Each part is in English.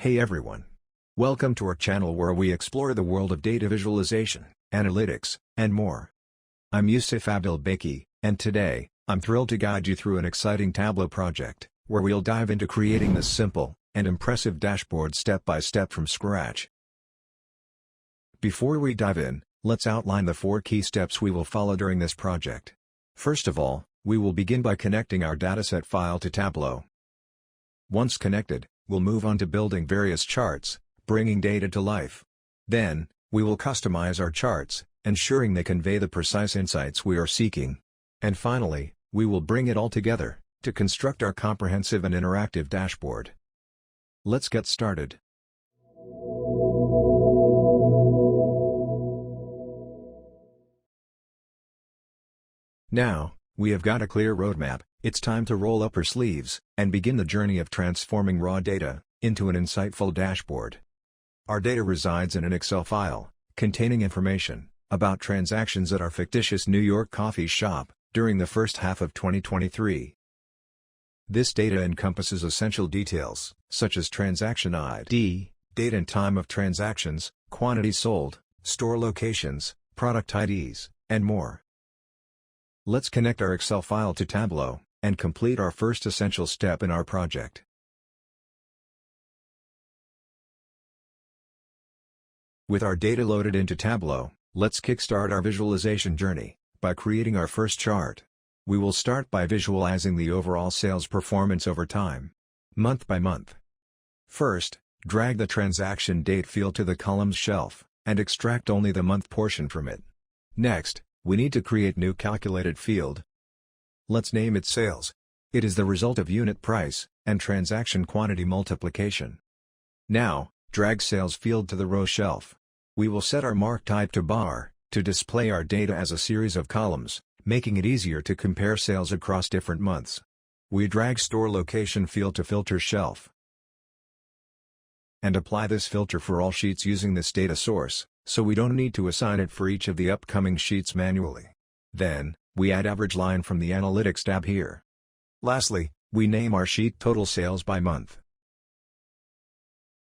Hey everyone! Welcome to our channel where we explore the world of data visualization, analytics, and more. I'm Yusuf Abdelbaki, and today, I'm thrilled to guide you through an exciting Tableau project, where we'll dive into creating this simple and impressive dashboard step by step from scratch. Before we dive in, let's outline the 4 key steps we will follow during this project. First of all, we will begin by connecting our dataset file to Tableau. Once connected, we'll move on to building various charts, bringing data to life. Then, we will customize our charts, ensuring they convey the precise insights we are seeking. And finally, we will bring it all together, to construct our comprehensive and interactive dashboard. Let's get started. Now, we have got a clear roadmap. It's time to roll up our sleeves and begin the journey of transforming raw data into an insightful dashboard. Our data resides in an Excel file containing information about transactions at our fictitious New York coffee shop during the first half of 2023. This data encompasses essential details such as transaction ID, date and time of transactions, quantities sold, store locations, product IDs, and more. Let's connect our Excel file to Tableau and complete our first essential step in our project. With our data loaded into Tableau, let's kickstart our visualization journey by creating our first chart. We will start by visualizing the overall sales performance over time, month by month. First, drag the transaction date field to the columns shelf, and extract only the month portion from it. Next, we need to create new calculated field. Let's name it sales. It is the result of unit price and transaction quantity multiplication. Now, drag sales field to the row shelf. We will set our mark type to bar to display our data as a series of columns, making it easier to compare sales across different months. We drag store location field to filter shelf and apply this filter for all sheets using this data source, so we don't need to assign it for each of the upcoming sheets manually. Then, we add average line from the Analytics tab here. Lastly, we name our sheet Total Sales by Month.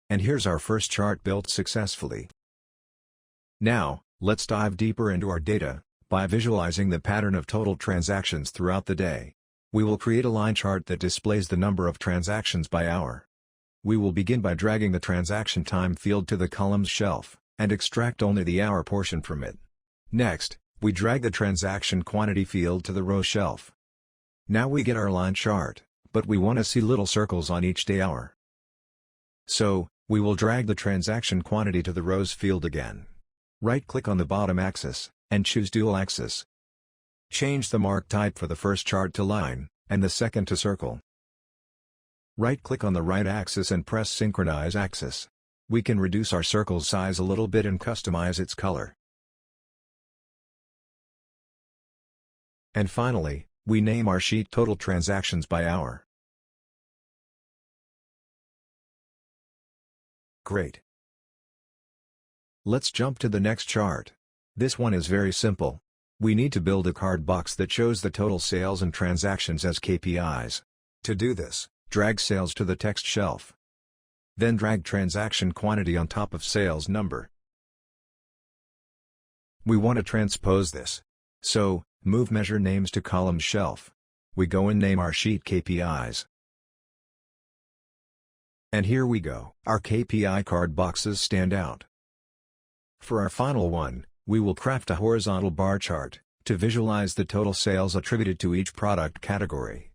And here's our first chart built successfully. Now, let's dive deeper into our data by visualizing the pattern of total transactions throughout the day. We will create a line chart that displays the number of transactions by hour. We will begin by dragging the transaction time field to the columns shelf and extract only the hour portion from it. Next, we drag the transaction quantity field to the row shelf. Now we get our line chart, but we want to see little circles on each day hour. So, we will drag the transaction quantity to the rows field again. Right-click on the bottom axis, and choose Dual Axis. Change the mark type for the first chart to line, and the second to circle. Right-click on the right axis and press Synchronize Axis. We can reduce our circle size a little bit and customize its color. And finally, we name our sheet Total Transactions by Hour. Great. Let's jump to the next chart. This one is very simple. We need to build a card box that shows the total sales and transactions as KPIs. To do this, drag sales to the text shelf. Then drag transaction quantity on top of sales number. We want to transpose this. So, move measure names to column shelf. We go and name our sheet KPIs. And here we go. Our KPI card boxes stand out. For our final one, we will craft a horizontal bar chart to visualize the total sales attributed to each product category.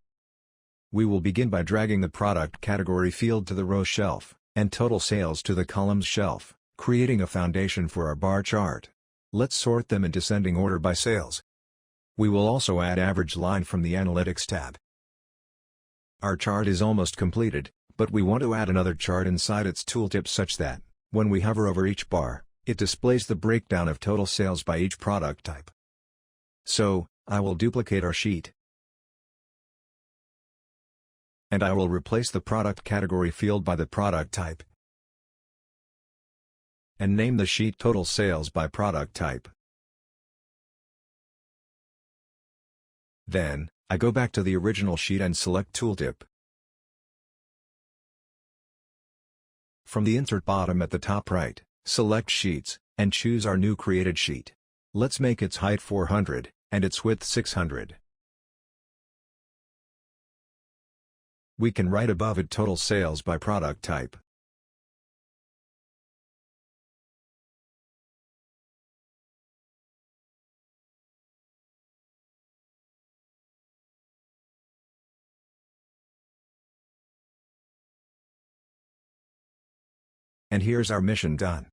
We will begin by dragging the product category field to the row shelf and total sales to the columns shelf, creating a foundation for our bar chart. Let's sort them in descending order by sales. We will also add average line from the Analytics tab. Our chart is almost completed, but we want to add another chart inside its tooltip such that, when we hover over each bar, it displays the breakdown of total sales by each product type. So, I will duplicate our sheet. And I will replace the product category field by the product type. And name the sheet Total Sales by Product Type. Then, I go back to the original sheet and select Tooltip. From the insert bottom at the top right, select Sheets, and choose our new created sheet. Let's make its height 400, and its width 600. We can write above it total sales by product type. And here's our mission done.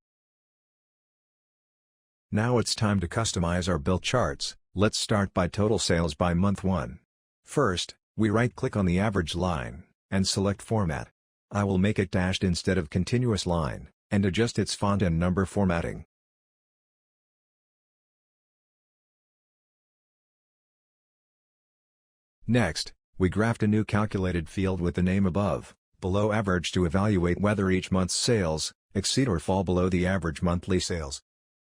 Now it's time to customize our built charts. Let's start by total sales by month 1. First, we right-click on the average line, and select Format. I will make it dashed instead of continuous line, and adjust its font and number formatting. Next, we graft a new calculated field with the name above, below average to evaluate whether each month's sales exceed or fall below the average monthly sales.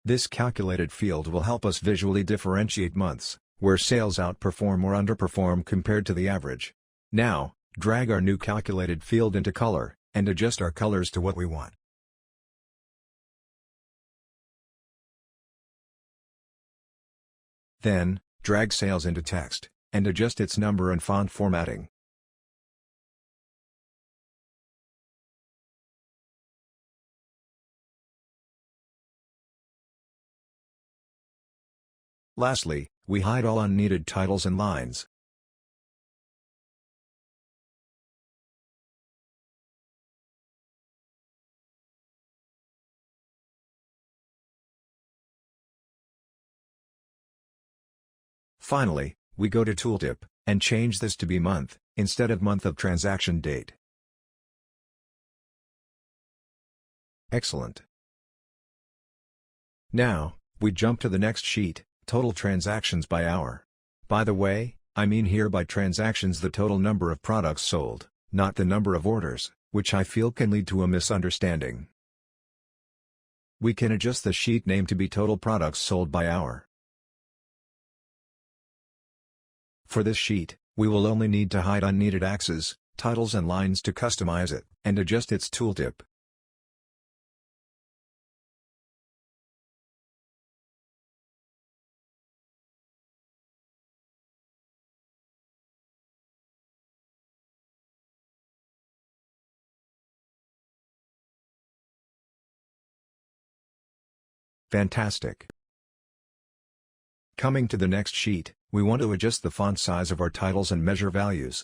This calculated field will help us visually differentiate months where sales outperform or underperform compared to the average. Now, drag our new calculated field into color, and adjust our colors to what we want. Then, drag sales into text, and adjust its number and font formatting. Lastly, we hide all unneeded titles and lines. Finally, we go to Tooltip, and change this to be month, instead of month of transaction date. Excellent. Now, we jump to the next sheet, Total Transactions by Hour. By the way, I mean here by transactions the total number of products sold, not the number of orders, which I feel can lead to a misunderstanding. We can adjust the sheet name to be Total Products Sold by Hour. For this sheet, we will only need to hide unneeded axes, titles and lines to customize it, and adjust its tooltip. Fantastic. Coming to the next sheet, we want to adjust the font size of our titles and measure values.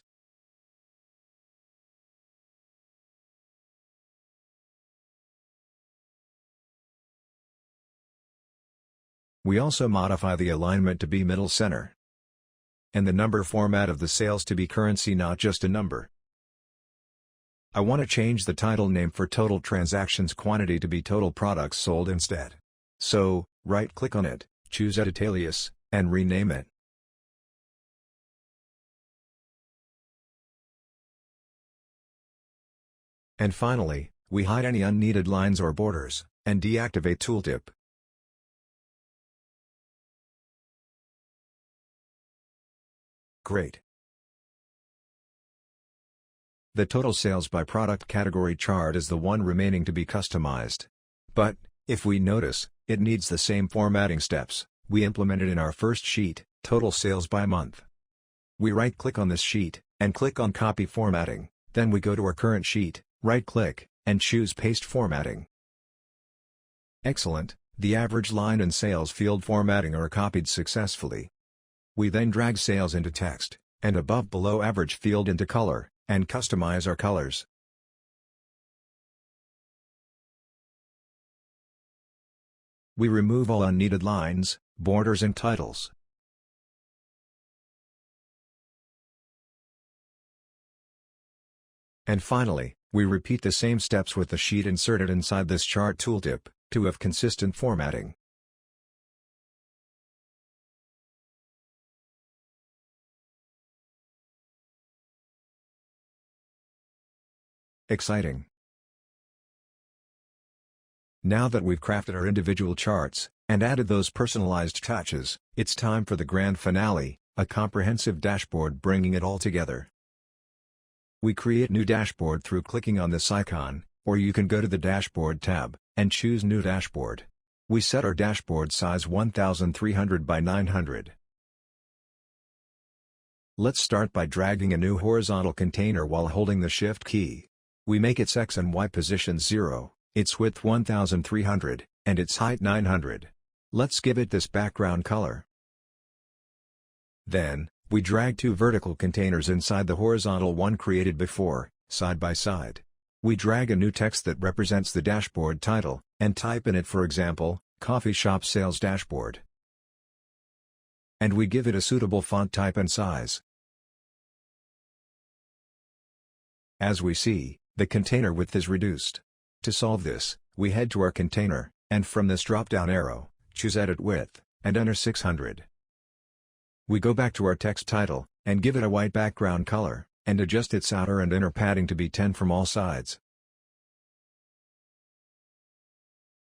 We also modify the alignment to be middle center, and the number format of the sales to be currency, not just a number. I want to change the title name for Total Transactions Quantity to be Total Products Sold instead. So, right-click on it, choose Edit Alias, and rename it. And finally, we hide any unneeded lines or borders, and deactivate tooltip. Great. The total sales by product category chart is the one remaining to be customized. But, if we notice, it needs the same formatting steps we implemented in our first sheet, Total Sales by Month. We right-click on this sheet, and click on Copy Formatting, then we go to our current sheet, right-click, and choose Paste Formatting. Excellent, the average line and sales field formatting are copied successfully. We then drag sales into text, and above below average field into color, and customize our colors. We remove all unneeded lines, borders and titles. And finally, we repeat the same steps with the sheet inserted inside this chart tooltip, to have consistent formatting. Exciting! Now that we've crafted our individual charts, and added those personalized touches, it's time for the grand finale, a comprehensive dashboard bringing it all together. We create new dashboard through clicking on this icon, or you can go to the Dashboard tab, and choose New Dashboard. We set our dashboard size 1300 by 900. Let's start by dragging a new horizontal container while holding the Shift key. We make its X and Y positions 0, its width 1300, and its height 900. Let's give it this background color. Then, we drag two vertical containers inside the horizontal one created before, side by side. We drag a new text that represents the dashboard title, and type in it, for example, Coffee Shop Sales Dashboard. And we give it a suitable font type and size. As we see, the container width is reduced. To solve this, we head to our container, and from this drop-down arrow, choose Edit Width, and enter 600. We go back to our text title, and give it a white background color, and adjust its outer and inner padding to be 10 from all sides.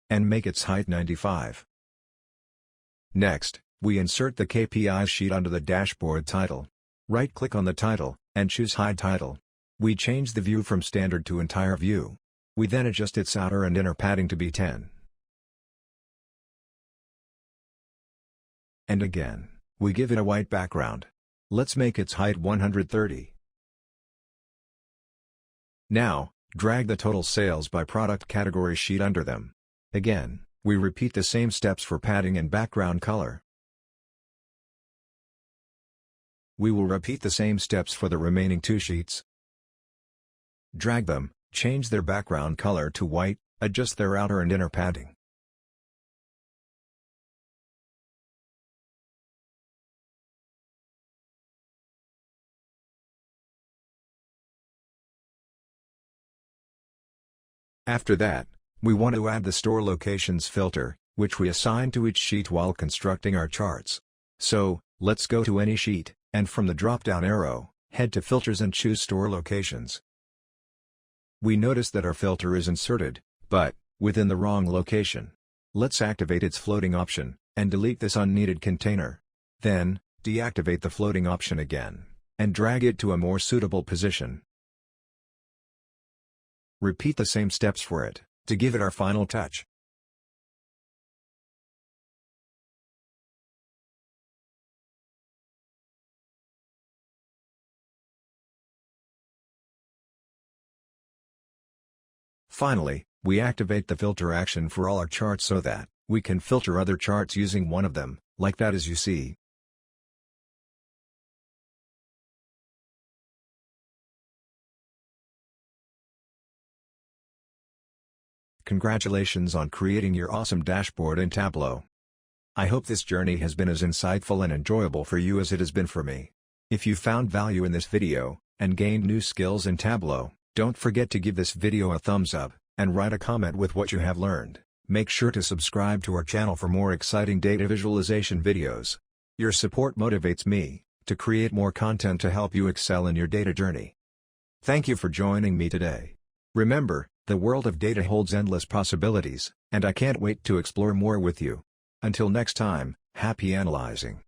And make its height 95. Next, we insert the KPIs sheet onto the dashboard title. Right-click on the title, and choose Hide Title. We change the view from Standard to Entire View. We then adjust its outer and inner padding to be 10. And again, we give it a white background. Let's make its height 130. Now, drag the total sales by product category sheet under them. Again, we repeat the same steps for padding and background color. We will repeat the same steps for the remaining two sheets. Drag them, change their background color to white, adjust their outer and inner padding. After that, we want to add the Store Locations filter, which we assign to each sheet while constructing our charts. So, let's go to any sheet, and from the drop-down arrow, head to Filters and choose Store Locations. We notice that our filter is inserted, but within the wrong location. Let's activate its floating option, and delete this unneeded container. Then, deactivate the floating option again, and drag it to a more suitable position. Repeat the same steps for it, to give it our final touch. Finally, we activate the filter action for all our charts so that we can filter other charts using one of them, like that as you see. Congratulations on creating your awesome dashboard in Tableau. I hope this journey has been as insightful and enjoyable for you as it has been for me. If you found value in this video, and gained new skills in Tableau, don't forget to give this video a thumbs up, and write a comment with what you have learned. Make sure to subscribe to our channel for more exciting data visualization videos. Your support motivates me to create more content to help you excel in your data journey. Thank you for joining me today. Remember, the world of data holds endless possibilities, and I can't wait to explore more with you. Until next time, happy analyzing.